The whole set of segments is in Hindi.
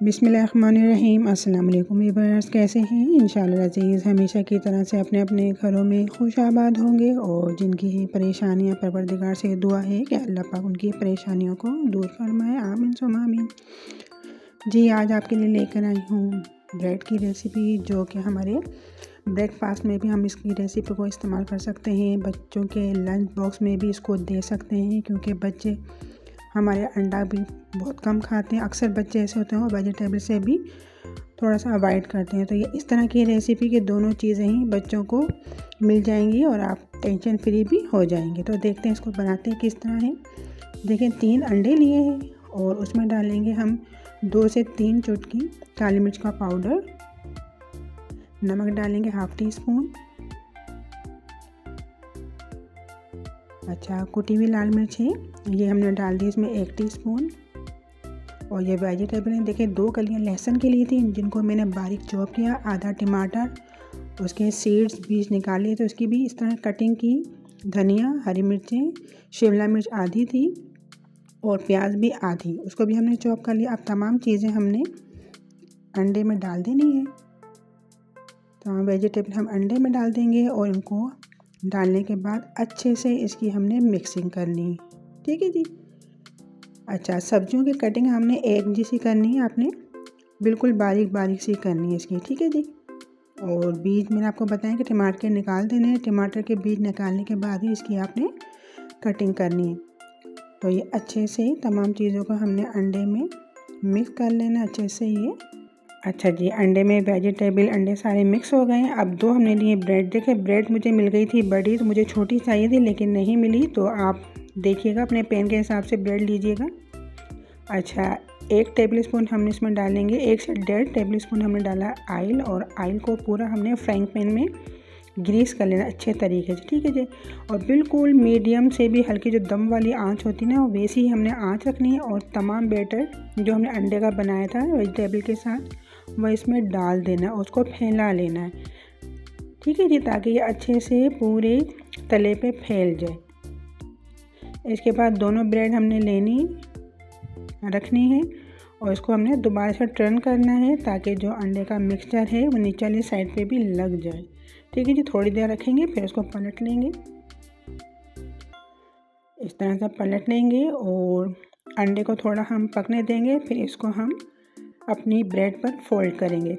बिस्मिल्लाहिर्रहमानिर्रहीम। अस्सलाम वालेकुम व्यूअर्स, कैसे हैं? इंशाअल्लाह अज़ीज़ हमेशा की तरह से अपने अपने घरों में खुश आबाद होंगे। और जिनकी ही परेशानियां परवरदिगार से दुआ है कि अल्लाह पाक उनकी परेशानियों को दूर फरमाए, आमीन सुम्मा आमीन। जी, आज आपके लिए लेकर आई हूँ ब्रेड की रेसिपी, जो कि हमारे ब्रेकफास्ट में भी हम इसकी रेसिपी को इस्तेमाल कर सकते हैं। बच्चों के लंच बॉक्स में भी इसको दे सकते हैं, क्योंकि बच्चे हमारे अंडा भी बहुत कम खाते हैं। अक्सर बच्चे ऐसे होते हैं और वेजिटेबल से भी थोड़ा सा अवॉइड करते हैं। तो ये इस तरह की रेसिपी के दोनों चीज़ें ही बच्चों को मिल जाएंगी और आप टेंशन फ्री भी हो जाएंगे। तो देखते हैं इसको बनाते हैं किस तरह है। देखें, 3 अंडे लिए हैं और उसमें डालेंगे हम 2 से 3 चुटकी काली मिर्च का पाउडर, नमक डालेंगे हाफ़ टी स्पून, कुटी हुई लाल मिर्च है, ये हमने डाल दी इसमें 1 टीस्पून। और ये वेजिटेबल है, देखिए 2 कलियां लहसुन की ली थी, जिनको मैंने बारीक चॉप किया। आधा टमाटर, उसके सीड्स बीज निकाल लिए तो उसकी भी इस तरह कटिंग की। धनिया, हरी मिर्चें, शिमला मिर्च आधी थी और प्याज भी आधी, उसको भी हमने चॉप कर लिया। अब तमाम चीज़ें हमने अंडे में डाल देनी है। तमाम वेजिटेबल हम अंडे में डाल देंगे और इनको डालने के बाद अच्छे से इसकी हमने मिक्सिंग करनी है। ठीक है जी। सब्जियों की कटिंग हमने एक जैसी करनी है, आपने बिल्कुल बारीक बारीक सी करनी है इसकी। ठीक है जी। और बीज मैंने आपको बताया कि टमाटर के निकाल देने हैं। टमाटर के बीज निकालने के बाद ही इसकी आपने कटिंग करनी है। तो ये अच्छे से तमाम चीज़ों को हमने अंडे में मिक्स कर लेना अच्छे से। ये जी, अंडे में वेजिटेबल अंडे सारे मिक्स हो गए हैं। अब 2 हमने लिए ब्रेड। देखे, ब्रेड मुझे मिल गई थी बड़ी, तो मुझे छोटी चाहिए थी लेकिन नहीं मिली। तो आप देखिएगा, अपने पैन के हिसाब से ब्रेड लीजिएगा। 1 टेबलस्पून हमने इसमें डालेंगे, 1 से 1.5 टेबलस्पून हमने डाला ऑयल। और ऑयल को पूरा हमने फ्राइंग पैन में ग्रीस कर लेना अच्छे तरीके से। ठीक है जी। और बिल्कुल मीडियम से भी हल्की जो दम वाली आंच होती है ना, वैसी ही हमने आंच रखनी है। और तमाम बैटर जो हमने अंडे का बनाया था वेजिटेबल के साथ, वह इसमें डाल देना, उसको फैला लेना है। ठीक है जी, ताकि ये अच्छे से पूरे तले पे फैल जाए। इसके बाद दोनों ब्रेड हमने रखनी है और इसको हमने दोबारा से टर्न करना है, ताकि जो अंडे का मिक्सचर है वो नीचे वाली साइड पे भी लग जाए। ठीक है जी। थोड़ी देर रखेंगे, फिर इसको पलट लेंगे। इस तरह से पलट लेंगे और अंडे को थोड़ा हम पकने देंगे। फिर इसको हम अपनी ब्रेड पर फोल्ड करेंगे।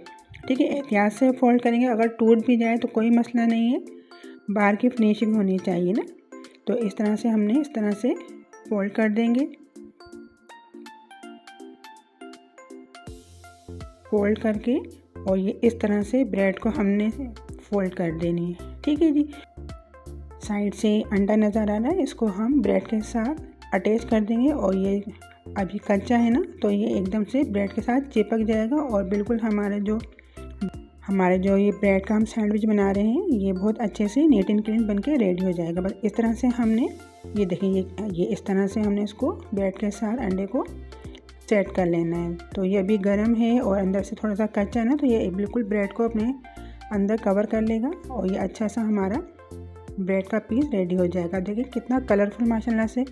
ठीक है, एहतियात से फोल्ड करेंगे, अगर टूट भी जाए तो कोई मसला नहीं है, बाहर की फिनिशिंग होनी चाहिए ना। तो इस तरह से हमने इस तरह से फोल्ड कर देंगे। फोल्ड करके और ये इस तरह से ब्रेड को हमने फोल्ड कर देनी है। ठीक है जी। साइड से अंडा नज़र आ रहा है, इसको हम ब्रेड के साथ अटैच कर देंगे। और ये अभी कच्चा है ना, तो ये एकदम से ब्रेड के साथ चिपक जाएगा और बिल्कुल हमारे जो ये ब्रेड का हम सैंडविच बना रहे हैं, ये बहुत अच्छे से नीट एंड क्लीन बन के रेडी हो जाएगा। बस इस तरह से हमने ये देखिए, ये इस तरह से हमने इसको ब्रेड के साथ अंडे को सेट कर लेना है। तो ये अभी गर्म है और अंदर से थोड़ा सा कच्चा है ना, तो ये बिल्कुल ब्रेड को अपने अंदर कवर कर लेगा और ये अच्छा सा हमारा ब्रेड का पीस रेडी हो जाएगा। देखिए कितना कलरफुल माशाल्लाह से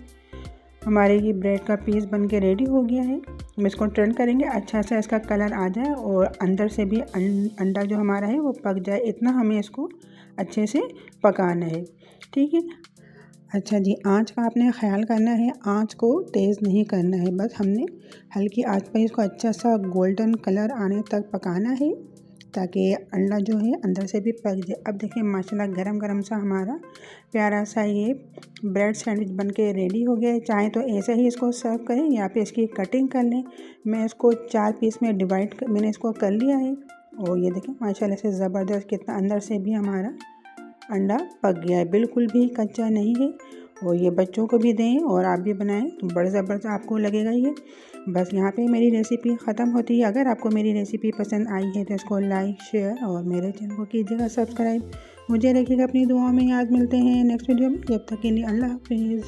हमारे ये ब्रेड का पीस बन के रेडी हो गया है। हम इसको टर्न करेंगे, अच्छा सा इसका कलर आ जाए और अंदर से भी अंडा जो हमारा है वो पक जाए, इतना हमें इसको अच्छे से पकाना है। ठीक है। जी, आंच का आपने ख्याल करना है, आंच को तेज़ नहीं करना है, बस हमने हल्की आंच पर इसको अच्छा सा गोल्डन कलर आने तक पकाना है, ताकि अंडा जो है अंदर से भी पक जाए। अब देखिए माशाल्लाह गरम गरम सा हमारा प्यारा सा ये ब्रेड सैंडविच बन के रेडी हो गया है। चाहे तो ऐसे ही इसको सर्व करें या फिर इसकी कटिंग कर लें। मैं इसको 4 पीस में मैंने इसको कर लिया है। और ये देखें माशाल्लाह से ज़बरदस्त कितना अंदर से भी हमारा अंडा पक गया है, बिल्कुल भी कच्चा नहीं है। और ये बच्चों को भी दें और आप भी बनाएं तो बड़ा ज़बरदस्त आपको लगेगा ये। बस यहाँ पे मेरी रेसिपी ख़त्म होती है। अगर आपको मेरी रेसिपी पसंद आई है तो इसको लाइक, शेयर और मेरे चैनल को कीजिएगा सब्सक्राइब। मुझे रखिएगा अपनी दुआओं में, याद मिलते हैं नेक्स्ट वीडियो में। जब तक के लिए अल्लाह हाफिज़।